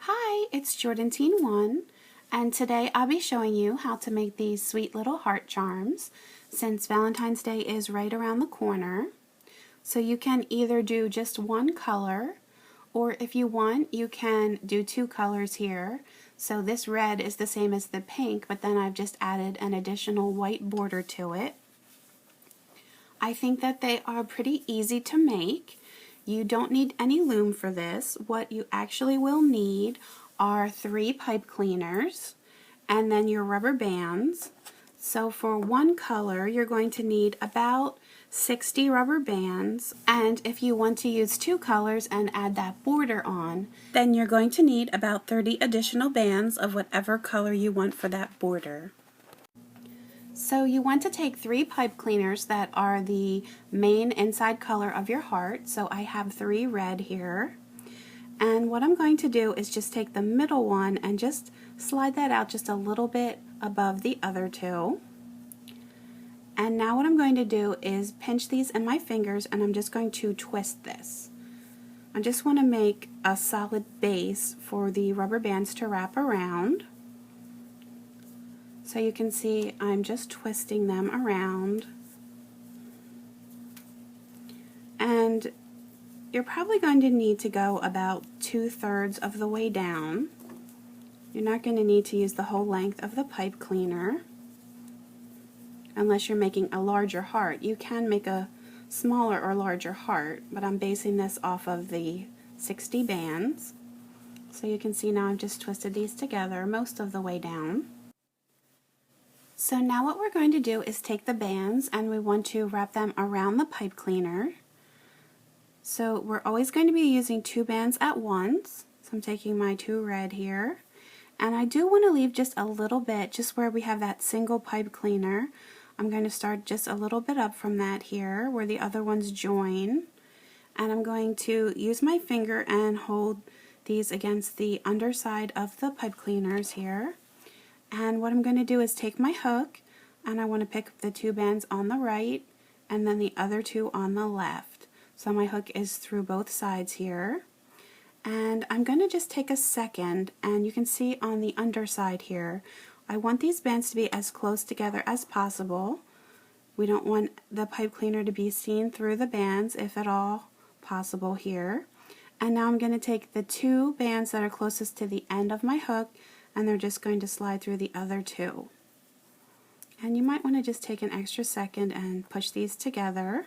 Hi, it's Jordan1, and today I'll be showing you how to make these sweet little heart charms since Valentine's Day is right around the corner. So you can either do just one color, or if you want, you can do two colors here. So this red is the same as the pink, but then I've just added an additional white border to it. I think that they are pretty easy to make. You don't need any loom for this. What you actually will need are 3 pipe cleaners and then your rubber bands. So for one color, you're going to need about 60 rubber bands, and if you want to use 2 colors and add that border on, then you're going to need about 30 additional bands of whatever color you want for that border. So you want to take 3 pipe cleaners that are the main inside color of your heart. So I have 3 red here. And what I'm going to do is just take the middle one and just slide that out just a little bit above the other 2. And now what I'm going to do is pinch these in my fingers, and I'm just going to twist this. I just want to make a solid base for the rubber bands to wrap around. So you can see I'm just twisting them around. And you're probably going to need to go about 2/3 of the way down. You're not going to need to use the whole length of the pipe cleaner unless you're making a larger heart. You can make a smaller or larger heart, but I'm basing this off of the 60 bands. So you can see now I've just twisted these together most of the way down. So now what we're going to do is take the bands and we want to wrap them around the pipe cleaner. So we're always going to be using 2 bands at once. So I'm taking my 2 red here. And I do want to leave just a little bit, just where we have that single pipe cleaner. I'm going to start just a little bit up from that here, where the other ones join. And I'm going to use my finger and hold these against the underside of the pipe cleaners here. And what I'm going to do is take my hook, and I want to pick up the 2 bands on the right and then the other 2 on the left. So my hook is through both sides here. And I'm going to just take a second, and you can see on the underside here, I want these bands to be as close together as possible. We don't want the pipe cleaner to be seen through the bands, if at all possible here. And now I'm going to take the 2 bands that are closest to the end of my hook, and they're just going to slide through the other 2. And you might want to just take an extra second and push these together.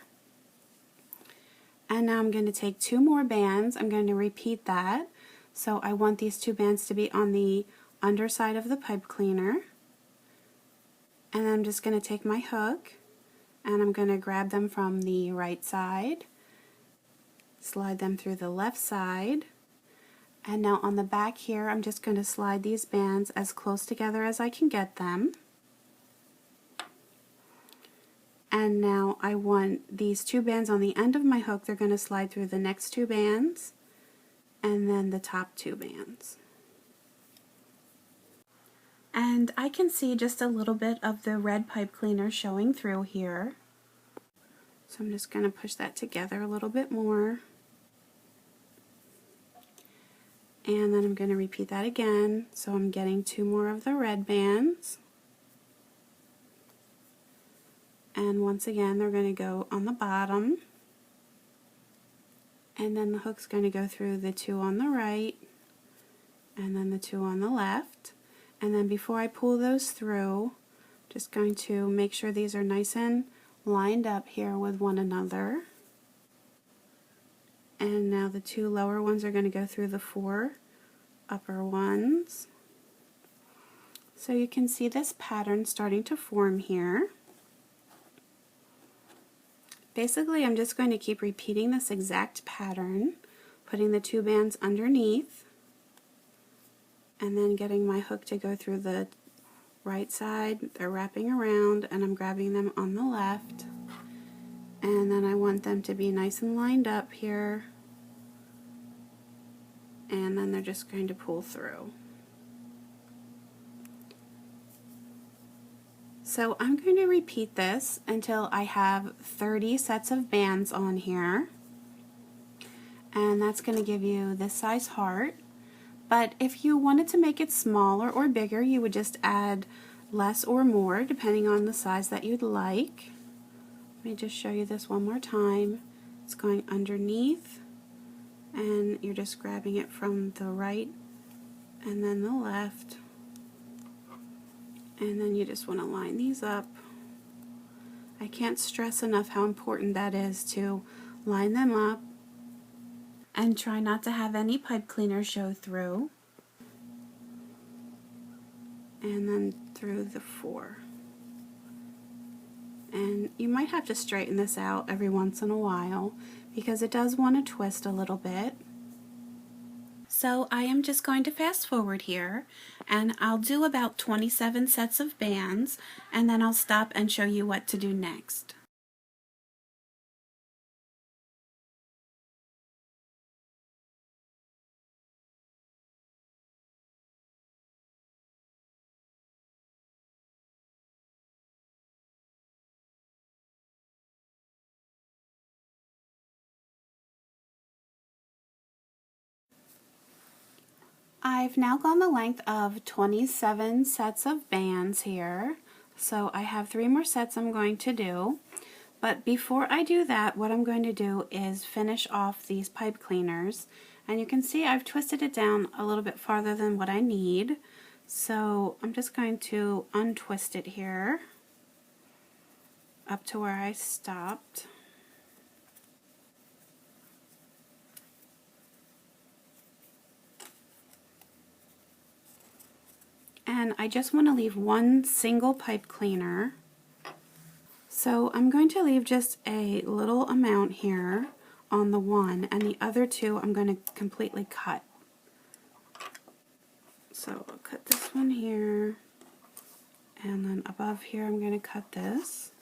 And now I'm going to take 2 more bands. I'm going to repeat that. So I want these 2 bands to be on the underside of the pipe cleaner. And I'm just going to take my hook and I'm going to grab them from the right side, slide them through the left side. And now on the back here, I'm just going to slide these bands as close together as I can get them. And now I want these 2 bands on the end of my hook. They're going to slide through the next 2 bands and then the top 2 bands. And I can see just a little bit of the red pipe cleaner showing through here. So I'm just going to push that together a little bit more. And then I'm going to repeat that again. So I'm getting 2 more of the red bands. And once again, they're going to go on the bottom. And then the hook's going to go through the 2 on the right, and then the 2 on the left. And then before I pull those through, I'm just going to make sure these are nice and lined up here with one another. And now the 2 lower ones are going to go through the 4 upper ones. So you can see this pattern starting to form here. Basically, I'm just going to keep repeating this exact pattern, putting the 2 bands underneath, and then getting my hook to go through the right side. They're wrapping around, and I'm grabbing them on the left. And then I want them to be nice and lined up here. And then they're just going to pull through. So I'm going to repeat this until I have 30 sets of bands on here. And that's going to give you this size heart. But if you wanted to make it smaller or bigger, you would just add less or more depending on the size that you'd like. Let me just show you this one more time. It's going underneath, and you're just grabbing it from the right and then the left, and then you just want to line these up. I can't stress enough how important that is to line them up and try not to have any pipe cleaner show through, and then through the 4. And you might have to straighten this out every once in a while because it does want to twist a little bit. So I am just going to fast forward here, and I'll do about 27 sets of bands, and then I'll stop and show you what to do next. I've now gone the length of 27 sets of bands here, so I have 3 more sets I'm going to do. But before I do that, what I'm going to do is finish off these pipe cleaners. And you can see I've twisted it down a little bit farther than what I need. So I'm just going to untwist it here up to where I stopped. And I just want to leave one single pipe cleaner. So I'm going to leave just a little amount here on the one, and the other 2 I'm going to completely cut. So I'll cut this one here, and then above here I'm going to cut this.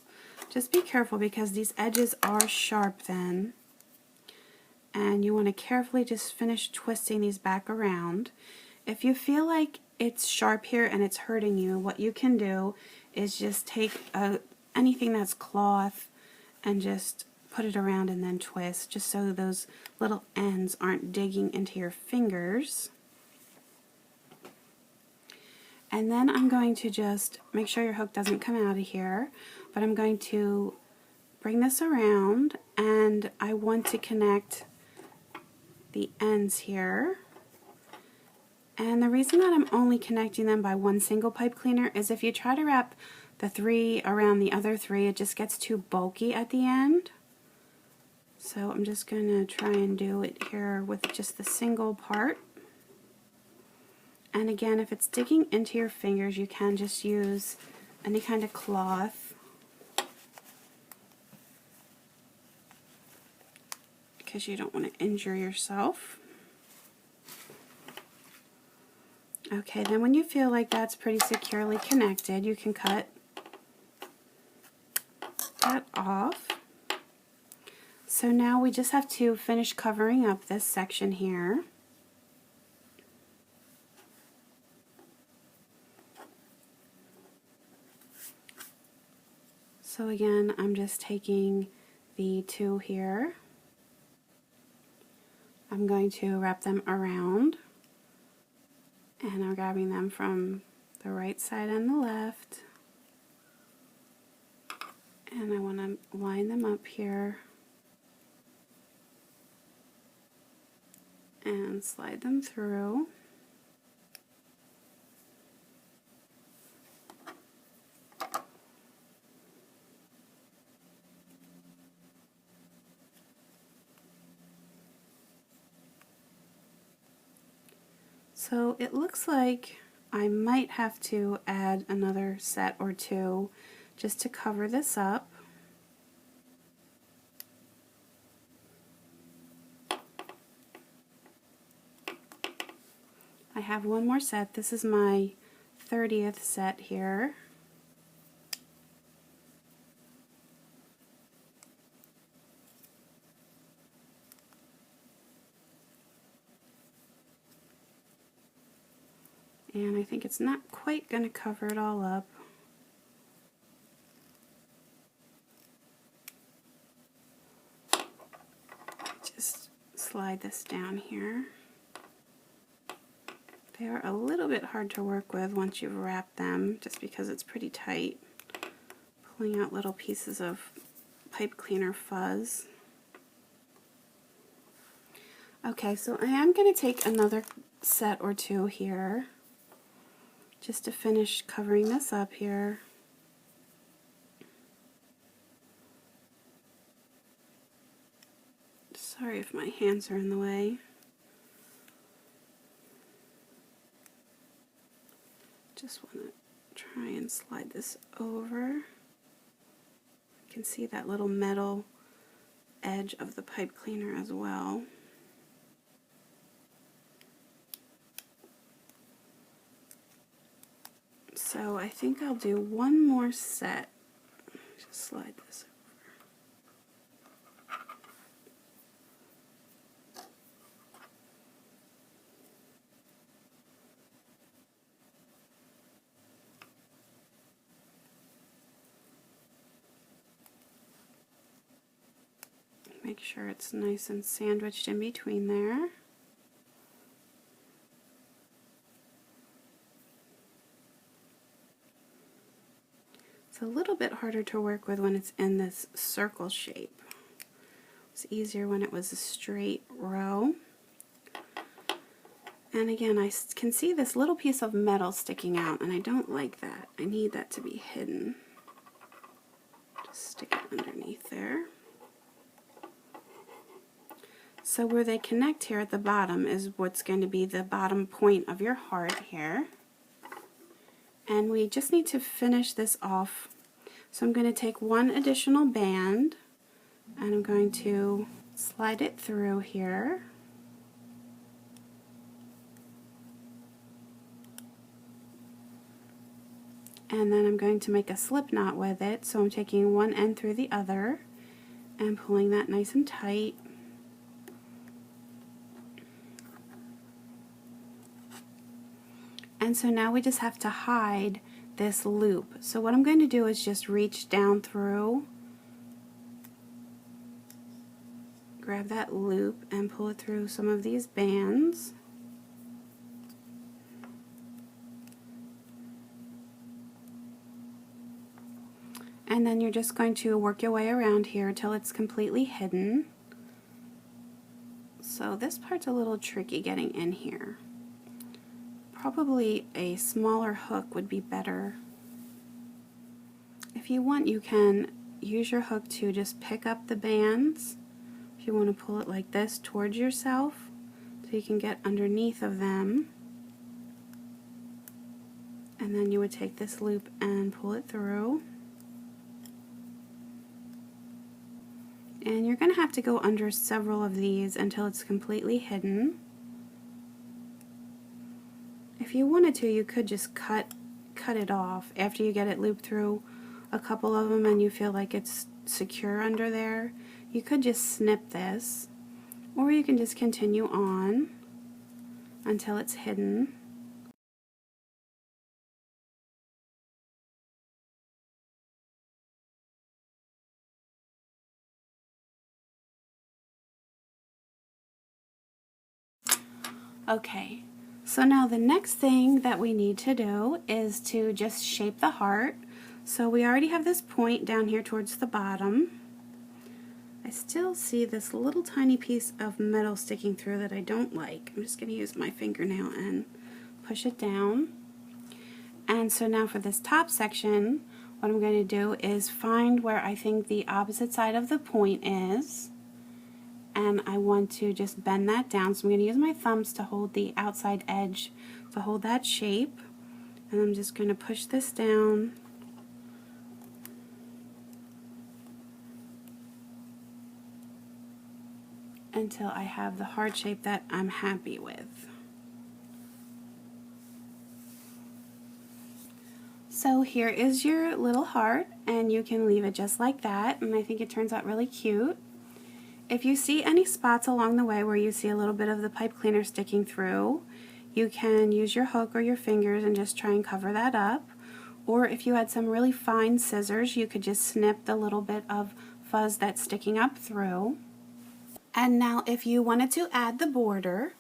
Just be careful because these edges are sharp then, and you want to carefully just finish twisting these back around. If you feel like it's sharp here and it's hurting you, what you can do is just take anything that's cloth and just put it around and then twist, just so those little ends aren't digging into your fingers. And then I'm going to just make sure your hook doesn't come out of here, but I'm going to bring this around, and I want to connect the ends here. And the reason that I'm only connecting them by one single pipe cleaner is if you try to wrap the 3 around the other 3, it just gets too bulky at the end. So I'm just going to try and do it here with just the single part. And again, if it's digging into your fingers, you can just use any kind of cloth, because you don't want to injure yourself. Okay, then when you feel like that's pretty securely connected, you can cut that off. So now we just have to finish covering up this section here. So again, I'm just taking the 2 here. I'm going to wrap them around, and I'm grabbing them from the right side and the left, and I want to line them up here and slide them through. So it looks like I might have to add another set or 2 just to cover this up. I have one more set. This is my 30th set here. And I think it's not quite going to cover it all up. Just slide this down here. They are a little bit hard to work with once you've wrapped them, just because it's pretty tight. Pulling out little pieces of pipe cleaner fuzz. Okay, so I am going to take another set or two here, just to finish covering this up here. Sorry if my hands are in the way. Just want to try and slide this over. You can see that little metal edge of the pipe cleaner as well. So I think I'll do one more set. Just slide this over. Make sure it's nice and sandwiched in between there. It's a little bit harder to work with when it's in this circle shape. It's easier when it was a straight row. And again, I can see this little piece of metal sticking out, and I don't like that. I need that to be hidden. Just stick it underneath there. So where they connect here at the bottom is what's going to be the bottom point of your heart here. And we just need to finish this off. So I'm going to take one additional band and I'm going to slide it through here. And then I'm going to make a slip knot with it. So I'm taking one end through the other and pulling that nice and tight. And so now we just have to hide this loop. So what I'm going to do is just reach down through, grab that loop and pull it through some of these bands. And then you're just going to work your way around here until it's completely hidden. So this part's a little tricky getting in here. Probably a smaller hook would be better. If you want, you can use your hook to just pick up the bands. If you want to pull it like this towards yourself, so you can get underneath of them. And then you would take this loop and pull it through. And you're going to have to go under several of these until it's completely hidden. If you wanted to, you could just cut it off after you get it looped through a couple of them and you feel like it's secure under there. You could just snip this, or you can just continue on until it's hidden. Okay. So now the next thing that we need to do is to just shape the heart. So we already have this point down here towards the bottom. I still see this little tiny piece of metal sticking through that I don't like. I'm just going to use my fingernail and push it down. And so now for this top section, what I'm going to do is find where I think the opposite side of the point is. And I want to just bend that down. So I'm going to use my thumbs to hold the outside edge to hold that shape. And I'm just going to push this down. Until I have the heart shape that I'm happy with. So here is your little heart, and you can leave it just like that, and I think it turns out really cute. If you see any spots along the way where you see a little bit of the pipe cleaner sticking through, you can use your hook or your fingers and just try and cover that up. Or if you had some really fine scissors, you could just snip the little bit of fuzz that's sticking up through. And now if you wanted to add the border,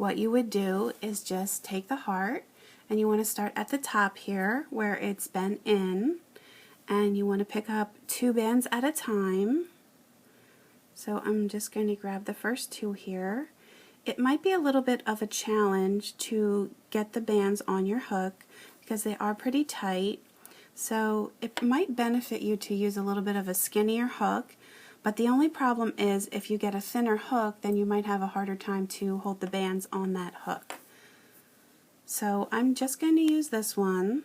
what you would do is just take the heart, and you want to start at the top here where it's bent in, and you want to pick up 2 bands at a time. So I'm just going to grab the first 2 here. It might be a little bit of a challenge to get the bands on your hook because they are pretty tight. So it might benefit you to use a little bit of a skinnier hook, but the only problem is if you get a thinner hook, then you might have a harder time to hold the bands on that hook. So I'm just going to use this one.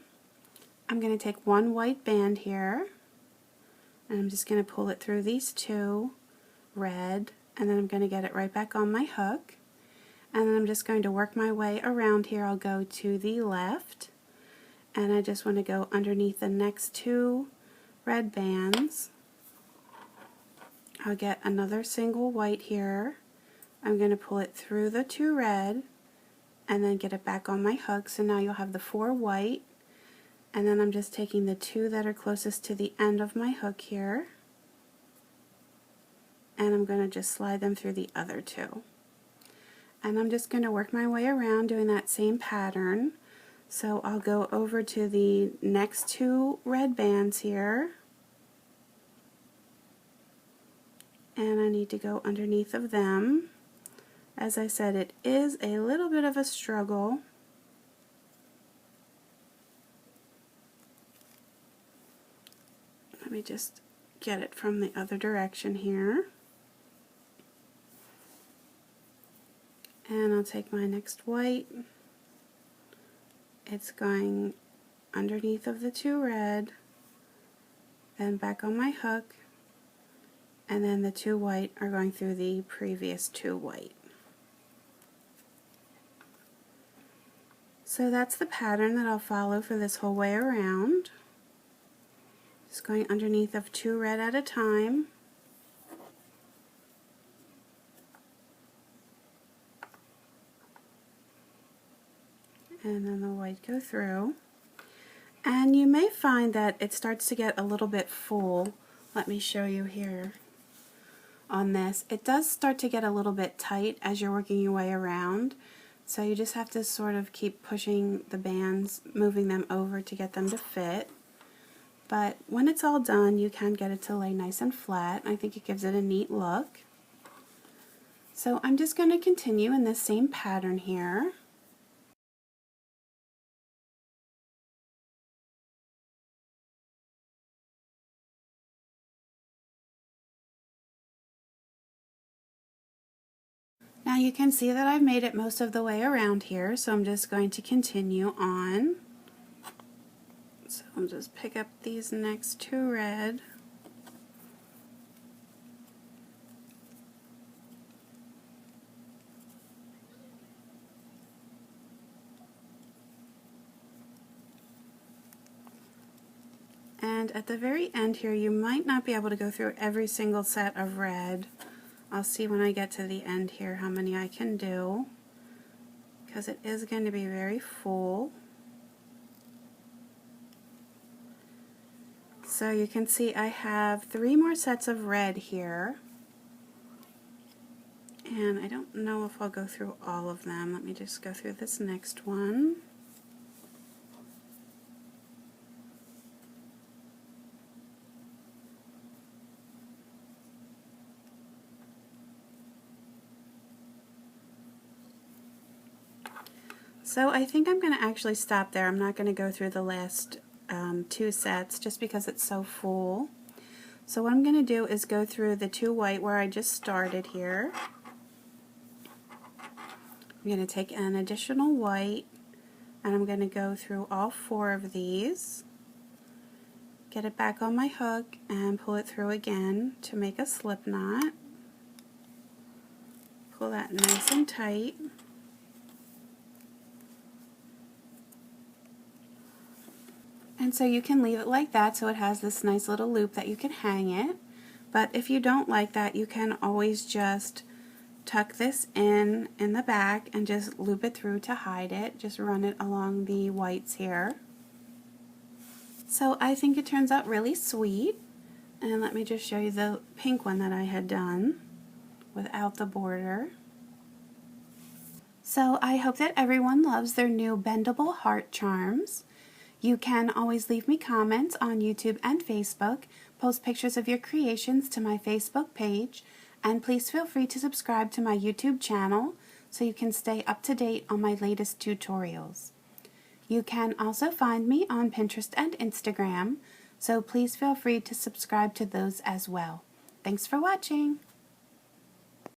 I'm going to take 1 white band here, and I'm just going to pull it through these 2 red, and then I'm going to get it right back on my hook, and then I'm just going to work my way around here. I'll go to the left, and I just want to go underneath the next 2 red bands. I'll get another single white here. I'm going to pull it through the 2 red and then get it back on my hook. So now you'll have the 4 white, and then I'm just taking the 2 that are closest to the end of my hook here, and I'm going to just slide them through the other 2. And I'm just going to work my way around doing that same pattern. So I'll go over to the next 2 red bands here, and I need to go underneath of them. As I said, it is a little bit of a struggle. Let me just get it from the other direction here. And I'll take my next white. It's going underneath of the 2 red, then back on my hook, and then the 2 white are going through the previous 2 white. So that's the pattern that I'll follow for this whole way around. Just going underneath of 2 red at a time. And then the white go through. And you may find that it starts to get a little bit full. Let me show you here on this. It does start to get a little bit tight as you're working your way around. So you just have to sort of keep pushing the bands, moving them over to get them to fit. But when it's all done, you can get it to lay nice and flat. I think it gives it a neat look. So I'm just going to continue in this same pattern here. Now you can see that I've made it most of the way around here, so I'm just going to continue on. So I'll just pick up these next 2 red. And at the very end here, you might not be able to go through every single set of red. I'll see when I get to the end here how many I can do, because it is going to be very full. So you can see I have 3 more sets of red here, and I don't know if I'll go through all of them. Let me just go through this next one. So I think I'm going to actually stop there. I'm not going to go through the last 2 sets just because it's so full. So what I'm going to do is go through the 2 white where I just started here. I'm going to take an additional white, and I'm going to go through all 4 of these, get it back on my hook, and pull it through again to make a slip knot. Pull that nice and tight. And so you can leave it like that so it has this nice little loop that you can hang it. But if you don't like that, you can always just tuck this in the back and just loop it through to hide it. Just run it along the whites here. So I think it turns out really sweet. And let me just show you the pink one that I had done without the border. So I hope that everyone loves their new Bendable Heart Charms. You can always leave me comments on YouTube and Facebook, post pictures of your creations to my Facebook page, and please feel free to subscribe to my YouTube channel so you can stay up to date on my latest tutorials. You can also find me on Pinterest and Instagram, so please feel free to subscribe to those as well. Thanks for watching!